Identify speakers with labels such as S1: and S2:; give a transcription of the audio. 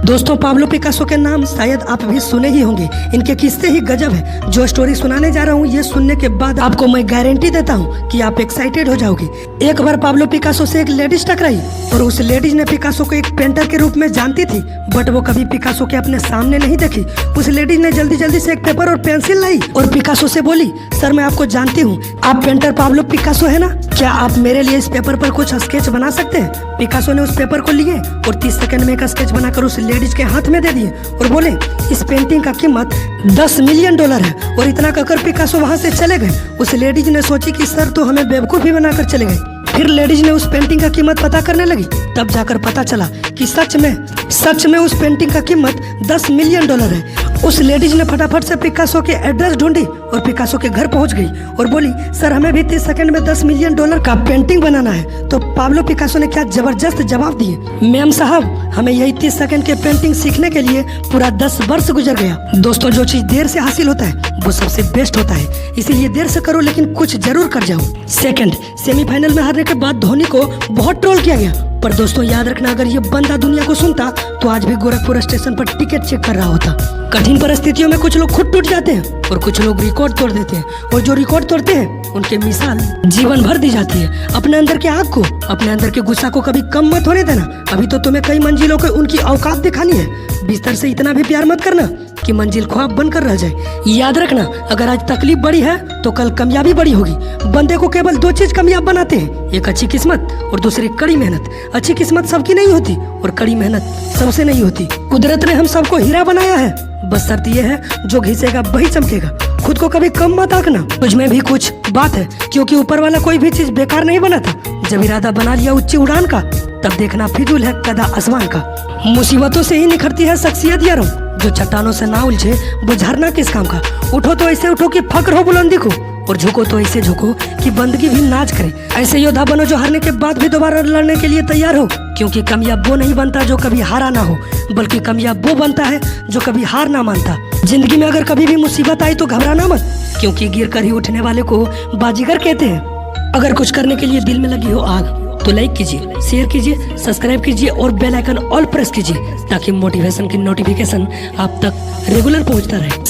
S1: दोस्तों Pablo Picasso के नाम शायद आप भी सुने ही होंगे। इनके किस्से ही गजब है। जो स्टोरी सुनाने जा रहा हूँ ये सुनने के बाद आपको मैं गारंटी देता हूँ कि आप एक्साइटेड हो जाओगे। एक बार पाब्लो पिकासो से एक लेडीज टकराई और उस लेडीज ने पिकासो को एक पेंटर के रूप में जानती थी, बट वो कभी पिकासो के अपने सामने नहीं देखी। उस लेडीज ने जल्दी जल्दी से एक पेपर और पेंसिल लाई और पिकासो से बोली, सर मैं आपको जानती हूँ, आप पेंटर पाब्लो पिकासो है ना, क्या आप मेरे लिए इस पेपर पर कुछ स्केच बना सकते हैं। पिकासो ने उस पेपर को लिए और 30 सेकंड में एक स्केच बनाकर उस लेडीज के हाथ में दे दिए और बोले, इस पेंटिंग का कीमत $10 मिलियन है। और इतना कहकर पिकासो वहां से चले गए। उस लेडीज ने सोची कि सर तो हमें बेवकूफ ही बनाकर चले गए। फिर लेडीज ने उस पेंटिंग का कीमत पता करने लगी। तब जाकर पता चला कि सच में उस पेंटिंग का कीमत $10 मिलियन है। उस लेडीज ने फटाफट से पिकासो के एड्रेस ढूंढी और पिकासो के घर पहुंच गई और बोली, सर हमें भी 30 सेकंड में $10 मिलियन का पेंटिंग बनाना है। तो पाब्लो पिकासो ने क्या जबरदस्त जवाब दिए, मैम साहब हमें यही 30 सेकंड के पेंटिंग सीखने के लिए पूरा 10 वर्ष गुजर गया। दोस्तों जो चीज देर से हासिल होता है वो सबसे बेस्ट होता है, इसीलिए देर से करो लेकिन कुछ जरूर कर जाओ। सेकंड, सेमीफाइनल में हारने के बाद धोनी को बहुत ट्रोल किया गया, पर दोस्तों याद रखना अगर ये बंदा दुनिया को सुनता तो आज भी गोरखपुर स्टेशन पर टिकट चेक कर रहा होता। कठिन परिस्थितियों में कुछ लोग खुद टूट जाते हैं और कुछ लोग रिकॉर्ड तोड़ देते हैं, और जो रिकॉर्ड तोड़ते हैं उनके मिसाल जीवन भर दी जाती है। अपने अंदर के आग को, अपने अंदर के गुस्सा को कभी कम मत होने देना। अभी तो तुम्हें कई मंजिलों को उनकी औकात दिखानी है। बिस्तर से इतना भी प्यार मत करना कि मंजिल ख्वाब बनकर रह जाए। याद रखना अगर आज तकलीफ बड़ी है तो कल कामयाबी बड़ी होगी। बंदे को केवल 2 चीज कामयाब बनाते हैं, एक अच्छी किस्मत और दूसरी कड़ी मेहनत। अच्छी किस्मत सबकी नहीं होती और कड़ी मेहनत सबसे नहीं होती। कुदरत ने हम सबको हीरा बनाया है, बस शर्त यह है जो घिसेगा वही चमकेगा। खुद को कभी कम मत आंकना, तुझमें भी कुछ बात है, क्योंकि ऊपर वाला कोई भी चीज बेकार नहीं बनाता। जब इरादा बना लिया ऊंची उड़ान का तब देखना फिजूल है कदा आसमान का। मुसीबतों से ही निखरती है शख्सियत यारों, जो चट्टानों से ना उलझे वो झरना किस काम का। उठो तो ऐसे उठो कि फक्र हो बुलंदी को, और झुको तो ऐसे झुको कि बंदगी भी नाच करे। ऐसे योद्धा बनो जो हारने के बाद भी दोबारा लड़ने के लिए तैयार हो, क्योंकि कामयाब वो नहीं बनता जो कभी हारा ना हो, बल्कि कामयाब वो बनता है जो कभी हार ना मानता। जिंदगी में अगर कभी भी मुसीबत आई तो घबराना मत, क्योंकि गिर कर ही उठने वाले को बाजीगर कहते हैं। अगर कुछ करने के लिए दिल में लगी हो आग तो लाइक कीजिए, शेयर कीजिए, सब्सक्राइब कीजिए और बेल आइकन ऑल प्रेस कीजिए, ताकि मोटिवेशन की नोटिफिकेशन आप तक रेगुलर पहुंचता रहे।